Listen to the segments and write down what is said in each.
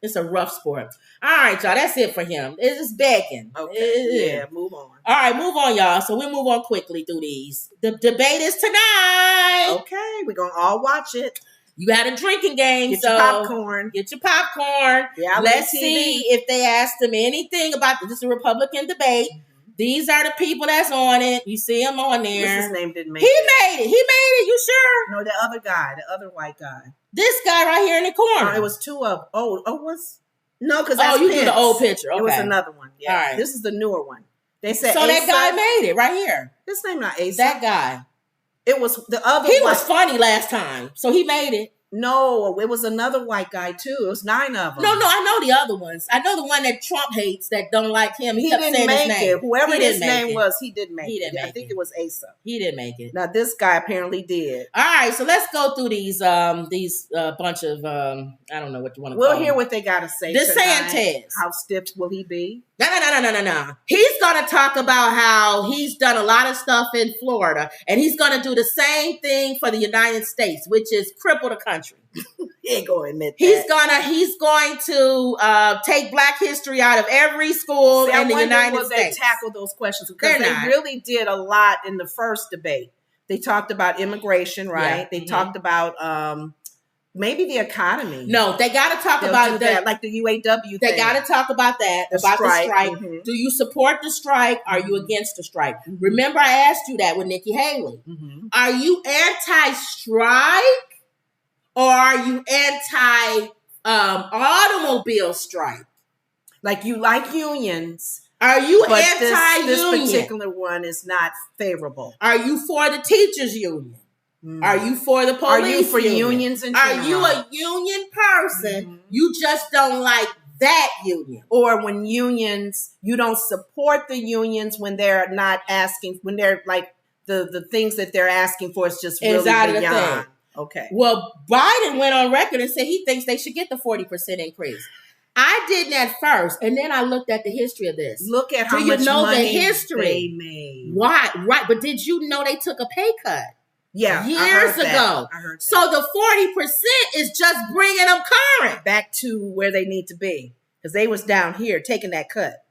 It's a rough sport. All right, y'all. That's it for him. It's just begging. Okay. Move on. All right, move on, y'all. So we'll move on quickly through these. The debate is tonight. Okay, we're going to all watch it. You got a drinking game. Get your popcorn. Get your popcorn. Yeah, let's see if they asked them anything about this. This is a Republican debate. These are the people that's on it. You see him on there. What's his name? Didn't make it. He made it. You sure? No, the other guy, the other white guy. This guy right here in the corner. It was two of. No, because you do the old picture. Okay. It was another one. Yeah. All right. This is the newer one. They said so. That guy made it right here. His name not Asa. That guy. It was the other. He was funny last time, so he made it. No, it was another white guy too. It was 9 of them. No, I know the other ones. I know the one that Trump hates that don't like him. He didn't make it. Whoever his name was, he didn't make it. I think it was Asa. He didn't make it. Now this guy apparently did. All right, so let's go through these bunch of I don't know what you want to call them. We'll hear what they got to say. DeSantis. How stiff will he be? No. He's going to talk about how he's done a lot of stuff in Florida, and he's going to do the same thing for the United States, which is cripple the country. He ain't going to admit that. He's going to take Black history out of every school in the United States. They tackle those questions because they really did a lot in the first debate. They talked about immigration, right? Yeah. They talked about maybe the economy. No, they got to talk about that, like the UAW. They got to talk about that, the strike. Mm-hmm. Do you support the strike? Are you against the strike? Mm-hmm. Remember, I asked you that with Nikki Haley. Mm-hmm. Are you anti-strike or are you anti-automobile strike? Like you like unions. Are you anti-union? This particular one is not favorable. Are you for the teachers' union? Mm. Are you for the police? Are you for unions in general? Are you a union person? Mm-hmm. You just don't like that union. Or when unions, you don't support the unions when they're not asking, when they're like the things that they're asking for is just really beyond. Okay. Well, Biden went on record and said he thinks they should get the 40% increase. I didn't at first, and then I looked at the history of this. Look at how much money they made. Why? Right. But did you know they took a pay cut? Yeah, years ago. I heard that. So the 40% is just bringing them current back to where they need to be because they was down here taking that cut.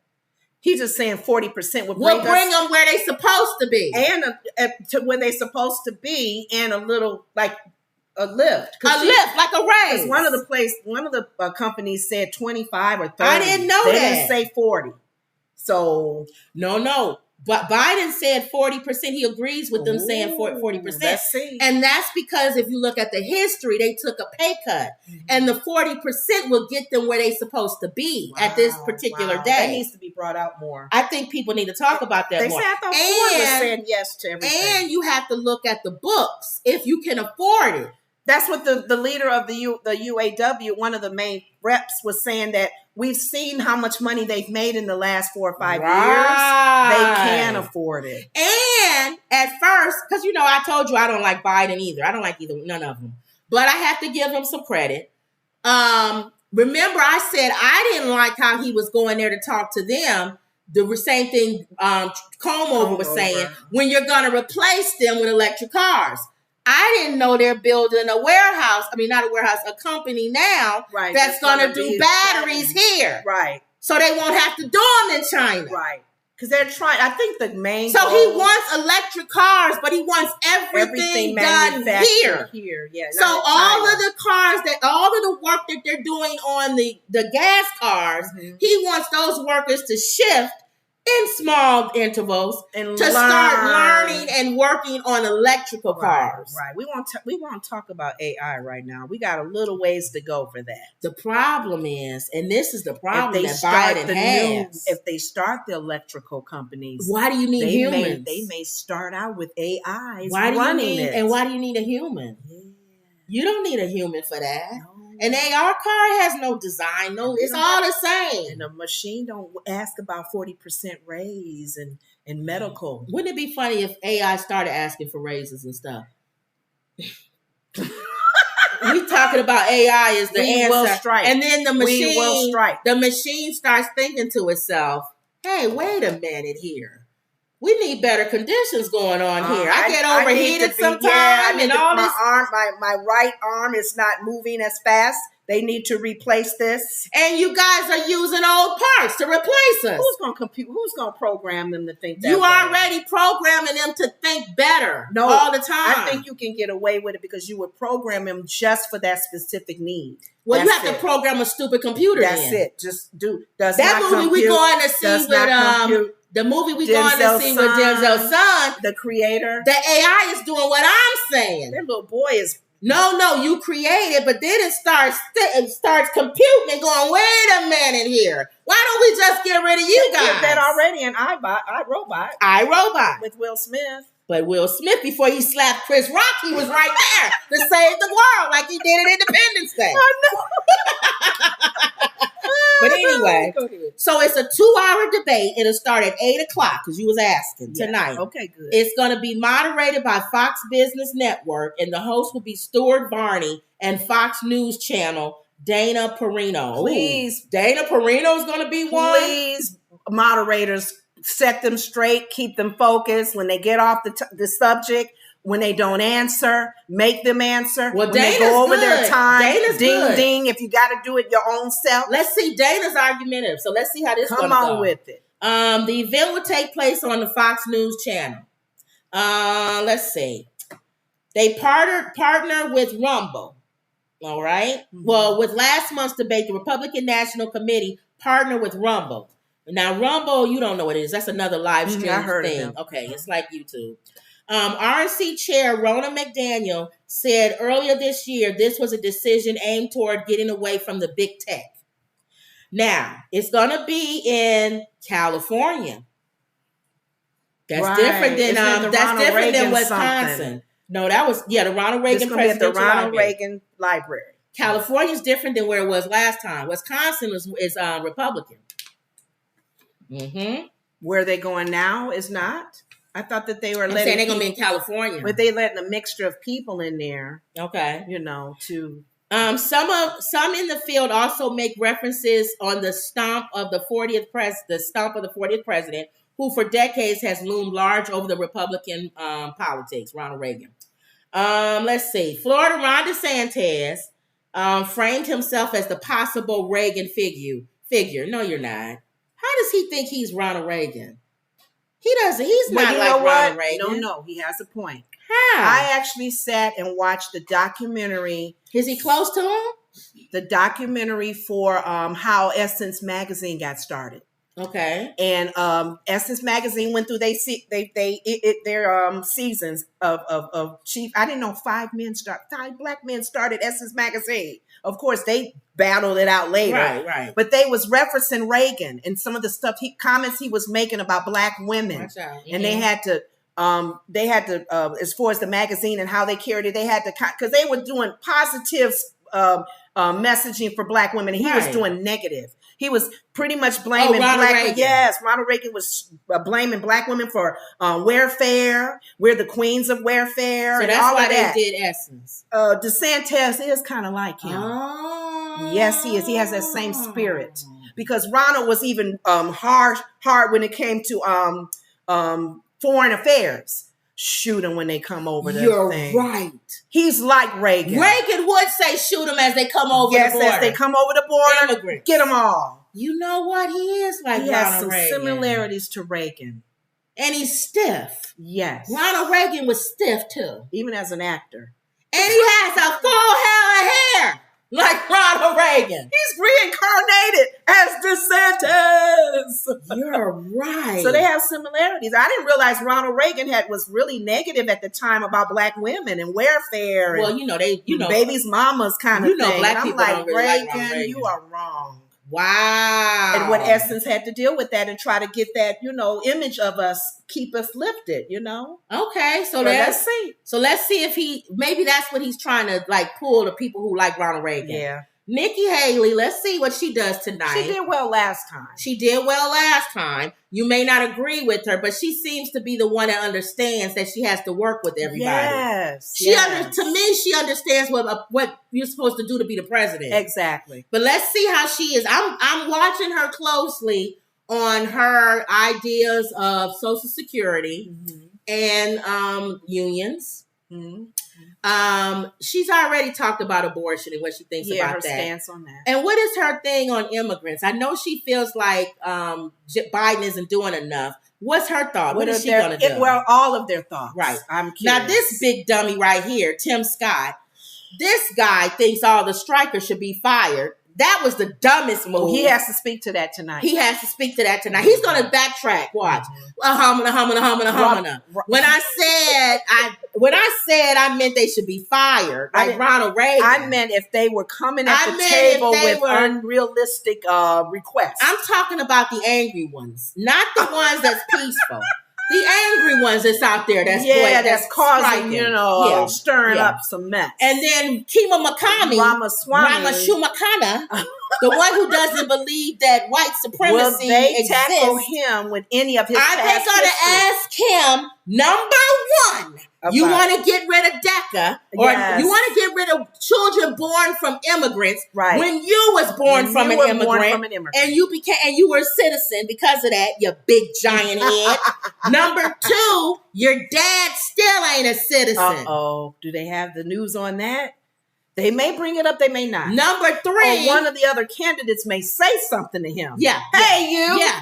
He's just saying 40% would bring them where they supposed to be, and to where they supposed to be, and a little like a lift, like a raise. One of the companies said 25 or 30. I didn't know they that. Didn't say 40. So no. But Biden said 40%. He agrees with them saying 40%. Let's see. And that's because if you look at the history, they took a pay cut. Mm-hmm. And the 40% will get them where they're supposed to be at this particular day. That needs to be brought out more. I think people need to talk about that more. They said Ford was saying yes to everything. And you have to look at the books if you can afford it. That's what the leader of the UAW, one of the main reps, was saying, that we've seen how much money they've made in the last 4 or 5 years. They can afford it. And at first, because, I told you I don't like Biden either. I don't like none of them. But I have to give him some credit. Remember, I said I didn't like how he was going there to talk to them. The same thing Comover was saying, when you're going to replace them with electric cars. I didn't know they're building a warehouse. I mean, not a warehouse, a company now that's going to do batteries here. Right. So they won't have to do them in China. Right. Because they're trying, I think the main So he wants electric cars, but he wants everything done here. Yeah. So all of the cars, all of the work that they're doing on the gas cars, he wants those workers to shift in small intervals and start learning and working on electrical cars. Right. We won't talk about AI right now. We got a little ways to go for that. The problem is, and this is the problem that Biden has. If they start the electrical companies, why do you need humans? They may start out with AI. Why do you need a human? Yeah. You don't need a human for that. No. An AR car has no design. No, it's all the same. And a machine don't ask about 40% raise and medical. Wouldn't it be funny if AI started asking for raises and stuff? We talking about AI is the answer. Will strike. And then the machine starts thinking to itself, hey, wait a minute here. We need better conditions going on here. I get overheated sometimes. My right arm is not moving as fast. They need to replace this. And you guys are using old parts to replace us. Who's going to compute? Who's going to program them to think that You way? already programming them to think better No, all the time. I think you can get away with it because you would program them just for that specific need. Well, That's you have to program a stupid computer. That's it. Just do. Does that not movie compute, we going to see with the movie we going to see with Denzel's son, the creator. The AI is doing what I'm saying. That little boy is. No, you create it, but then it starts computing and going, wait a minute here. Why don't we just get rid of you guys? Did that already in iRobot. iRobot. With Will Smith. But Will Smith, before he slapped Chris Rock, he was right there to save the world like he did at Independence Day. I know. But anyway, so it's a 2-hour debate. It'll start at 8 o'clock because you was asking tonight. Okay, good. It's going to be moderated by Fox Business Network, and the host will be Stuart Varney and Fox News Channel Dana Perino. Please. Ooh, Dana Perino is going to be one? Please, moderators, set them straight, keep them focused. When they get off the subject, when they don't answer, make them answer. Well, when Dana's they go over good. their time, Dana's ding, good. ding, if you got to do it your own self. Let's see. Dana's argumentative, so let's see how this goes. Come on with it. The event will take place on the Fox News channel. Let's see. They partner with Rumble. All right. Mm-hmm. Well, with last month's debate, the Republican National Committee partnered with Rumble. Now, Rumble, you don't know what it is. That's another live stream thing. Okay, it's like YouTube. RNC Chair Ronna McDaniel said earlier this year this was a decision aimed toward getting away from the big tech. Now, it's going to be in California. That's different than Wisconsin. Something. No, that was the Ronald Reagan Presidential the Ronald Reagan Library. California's different than where it was last time. Wisconsin is Republican. Mm-hmm. Where they going now is not. I thought that they were saying they're going to be in California. But they letting a mixture of people in there. Okay. To... Some in the field also make references on the stomp of the 40th president, who for decades has loomed large over the Republican politics, Ronald Reagan. Let's see. Florida Ron DeSantis framed himself as the possible Reagan figure. No, you're not. How does he think he's Ronald Reagan? He doesn't. He's not like Ronald Reagan. No, he has a point. How? I actually sat and watched the documentary. Is he close to him? The documentary for how Essence Magazine got started. Okay. And Essence Magazine went through their seasons of chief. I didn't know 5 black men started Essence Magazine. Of course, they battled it out later. Right. But they was referencing Reagan and some of the stuff comments he was making about black women. Mm-hmm. And they had to as far as the magazine and how they carried it, they had to, because they were doing positive messaging for black women, and he was doing negative. He was pretty much blaming black women. Yes, Ronald Reagan was blaming black women for welfare. We're the queens of welfare. So and that's all why of that. they did Essence. DeSantis is kind of like him. Oh. Yes, he is. He has that same spirit. Because Ronald was even hard when it came to foreign affairs. Shoot them when they come over the thing. You're right. He's like Reagan. Reagan would say shoot them as they come over the border. Yes, as they come over the border, immigrants. Get them all. You know what? He is like he Ronald has some Reagan. similarities to Reagan. And he's stiff. Yes. Ronald Reagan was stiff too. Even as an actor. And he has a full head of hair like Ronald Reagan. He's reincarnated as DeSantis. You're right. So they have similarities. I didn't realize Ronald Reagan was really negative at the time about black women and welfare. Well, and baby's mamas kind of thing. Black and people I'm like, don't really Reagan, like Ronald Reagan, you are wrong. Wow. And what Essence had to deal with that and try to get that, image of us, keep us lifted, Okay, so let's see. So let's see if maybe that's what he's trying to pull the people who like Ronald Reagan. Yeah. Nikki Haley, let's see what she does tonight. She did well last time. You may not agree with her, but she seems to be the one that understands that she has to work with everybody. Yes. To me, she understands what you're supposed to do to be the president. Exactly. But let's see how she is. I'm watching her closely on her ideas of Social Security and unions. Mm-hmm. She's already talked about abortion and what she thinks about her that. Stance on that. And what is her thing on immigrants? I know she feels like Biden isn't doing enough. What's her thought? What is she going to do? Well, all of their thoughts. Right. I'm curious. Now, this big dummy right here, Tim Scott, this guy thinks all the strikers should be fired. That was the dumbest move. He has to speak to that tonight. He's going to backtrack. Watch. Humana. When I said I meant they should be fired, like Ronald Reagan. I meant if they were coming at the table with unrealistic requests. I'm talking about the angry ones, not the ones that's peaceful. The angry ones that's out there that's causing, stirring up some mess. And then Kima Makami, Ramashumakana, the one who doesn't believe that white supremacy exists. Tackle him with any of his past they're going to ask him, number one, you want to get rid of DACA, or you want to get rid of children born from immigrants, right? When you was born from an immigrant, and you were a citizen because of that, you big giant head. Number two, your dad still ain't a citizen. Do they have the news on that? They may bring it up, they may not. Number three, or one of the other candidates may say something to him. Yeah. Hey,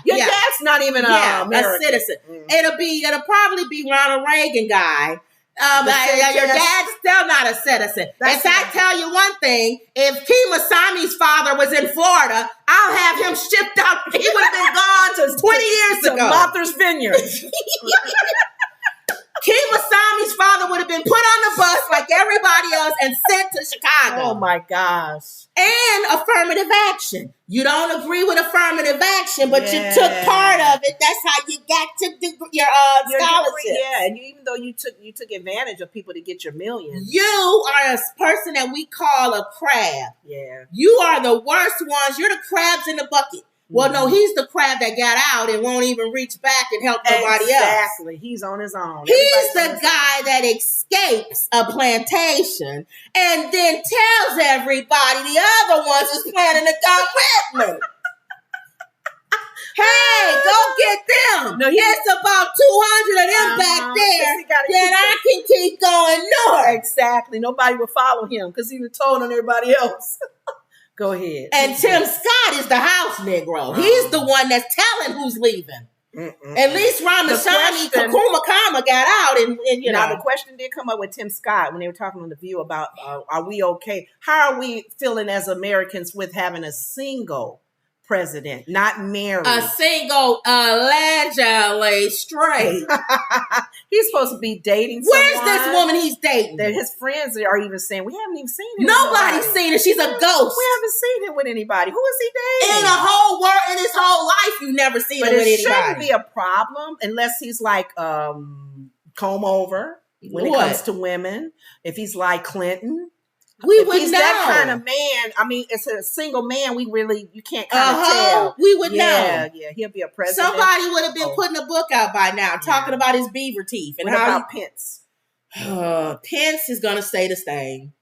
your dad's not even a citizen. It'll probably be Ronald Reagan guy. Your dad's still not a citizen. If I tell you one thing, if Kima Sami's father was in Florida, I'll have him shipped out. He would have been gone 20 years ago. Martha's Vineyard. Kima Sami's father would have been put on the bus like everybody else and sent to Chicago. Oh my gosh. And affirmative action. You don't agree with affirmative action, but you took part of it. That's how you got to do your scholarship. And even though you took advantage of people to get your millions. You are a person that we call a crab. Yeah. You are the worst ones. You're the crabs in the bucket. Well, no, he's the crab that got out and won't even reach back and help nobody else. Exactly. He's on his own. He's the guy that escapes a plantation and then tells everybody the other ones is planning to come with me. Hey, go get them. No, it's about 200 of them back there. Then I can keep going north. Exactly. Nobody will follow him because he was told on everybody else. Go ahead. And Tim Scott is the house Negro. He's the one that's telling who's leaving. At least Ramaswamy Kakuma got out, and Now the question did come up with Tim Scott when they were talking on The View about are we okay? How are we feeling as Americans with having a single president, not married? A single, allegedly straight. He's supposed to be dating someone. Where's this woman he's dating? That his friends are even saying, we haven't even seen him. Nobody's seen her. She's a ghost. We haven't seen him with anybody. Who is he dating? In the whole world, in his whole life, you've never seen him with anybody. But it shouldn't be a problem unless he's like comb over when it comes to women. If he's like Clinton. If he's that kind of man, I mean, it's a single man. You can't kind of tell. We would know. Yeah, he'll be a president. Somebody would have been putting a book out by now talking about his beaver teeth. And what about Pence? Pence is going to stay the same.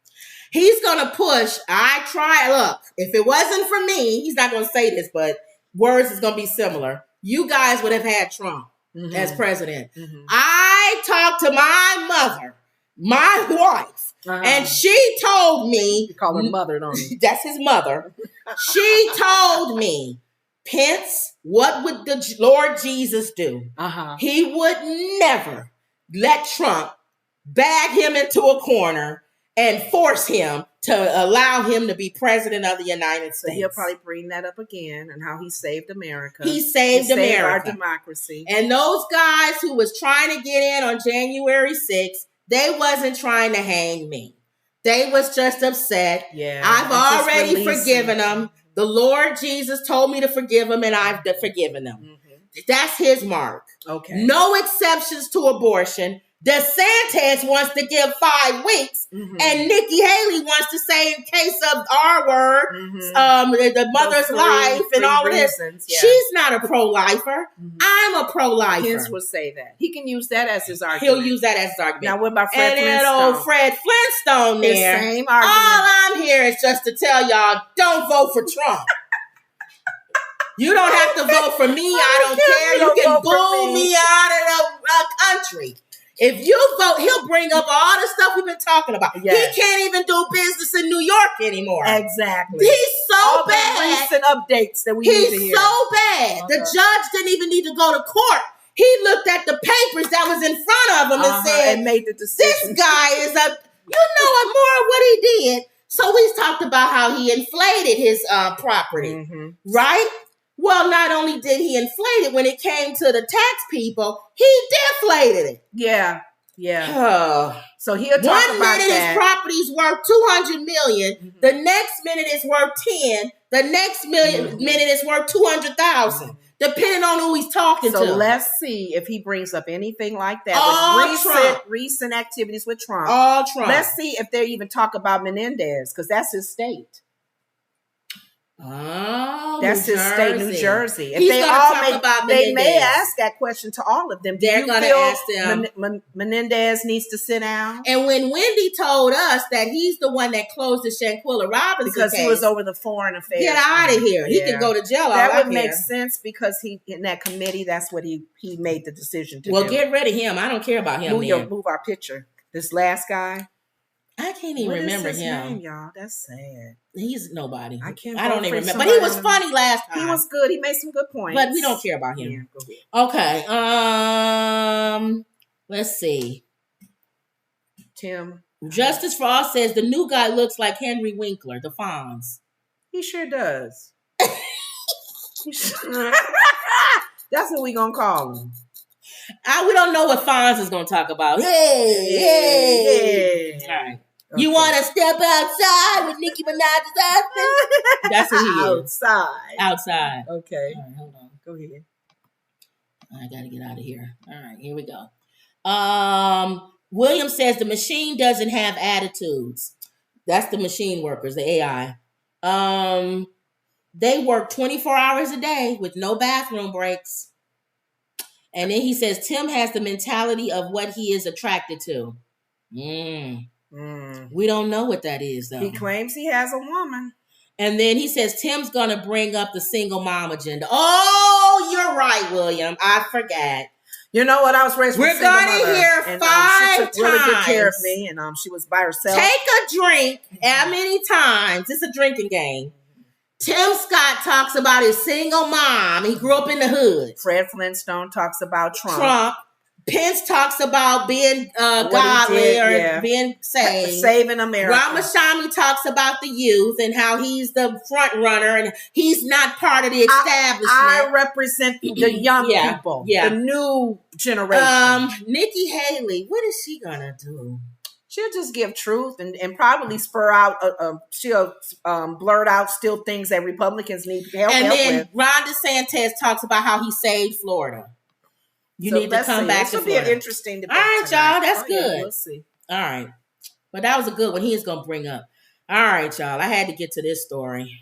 He's going to push. Look, if it wasn't for me, he's not going to say this, but words is going to be similar. You guys would have had Trump as president. I talked to my mother, my wife. And she told me... You call her mother, don't you? That's his mother. She told me, Pence, what would the Lord Jesus do? He would never let Trump bag him into a corner and force him to allow him to be president of the United States. So he'll probably bring that up again and how he saved America. He saved America. Our democracy. And those guys who was trying to get in on January 6th, they wasn't trying to hang me. They was just upset. Yeah, I've already forgiven them. The Lord Jesus told me to forgive them, and I've forgiven them. That's his mark. Okay. No exceptions to abortion. DeSantis wants to give 5 weeks, and Nikki Haley wants to say, in case of our word, the mother's life and all of this. Yeah. She's not a pro-lifer. I'm a pro-lifer. Pence will say that. He can use that as his argument. He'll use that as his argument. Now, what about Fred Flintstone? And that old Fred Flintstone there. His same argument. All I'm here is just to tell y'all, don't vote for Trump. You don't have to vote for me. I don't care. You can boo me out of the country. If you vote, he'll bring up all the stuff we've been talking about. Yes. He can't even do business in New York anymore. Exactly. He's so all bad. The recent updates that we need to hear. He's so bad. The judge didn't even need to go to court. He looked at the papers that was in front of him and said, and made the decision. This guy is more of what he did. So we talked about how he inflated his property, right? Well, not only did he inflate it, when it came to the tax people, he deflated it. Yeah. So he'll talk about 1 minute his property's worth $200 million. The next minute it's worth 10. The next minute is worth 200,000. Depending on who he's talking to. So let's see if he brings up anything like that. Recent activities with Trump. All Trump. Let's see if they even talk about Menendez, because that's his state. Oh, that's his state, New Jersey. If He's they all they may ask that question to all of them. They're going to ask them. Menendez needs to sit down. And when Wendy told us that he's the one that closed the Shanquilla Robinson because case, he was over the foreign affairs. Get out of here. He can go to jail. That would make sense because he in that committee. That's what he made the decision to do. Well, get rid of him. I don't care about him. Move our picture. This last guy. I can't even remember his him. Name, y'all? That's sad. He's nobody. I don't even remember. But he was funny last time. He was good. He made some good points. But we don't care about him. Yeah, okay. Let's see. Tim. Justice for All says the new guy looks like Henry Winkler, the Fonz. He sure does. That's what we gonna call him. We don't know what Fonz is going to talk about. Hey. All right. Okay. You want to step outside with Nicki Minaj's husband? That's what he is. Outside. Okay. All right, hold on. Go ahead. I got to get out of here. All right, here we go. William says the machine doesn't have attitudes. That's the machine workers, the AI. They work 24 hours a day with no bathroom breaks. And then he says, Tim has the mentality of what he is attracted to. We don't know what that is, though. He claims he has a woman. And then he says, Tim's going to bring up the single mom agenda. Oh, you're right, William. I forgot. You know what? I was raised with a single mother. We're going to hear and, 5 times. She took really good care of me, and she was by herself. Take a drink. How many times? It's a drinking game. Tim Scott talks about his single mom. He grew up in the hood. Fred Flintstone talks about Trump. Pence talks about being godly or being saved. Saving America. Ramaswamy talks about the youth and how he's the front runner and he's not part of the establishment. I represent the young people. The new generation. Nikki Haley, what is she going to do? She'll just give truth and probably spur out, she'll blurt out still things that Republicans need help with. And then Ron DeSantis talks about how he saved Florida. You need to come back to Florida. This will be an interesting debate. All right, y'all. That's good. Yeah, we'll see. All right. But that was a good one he is going to bring up. All right, y'all. I had to get to this story.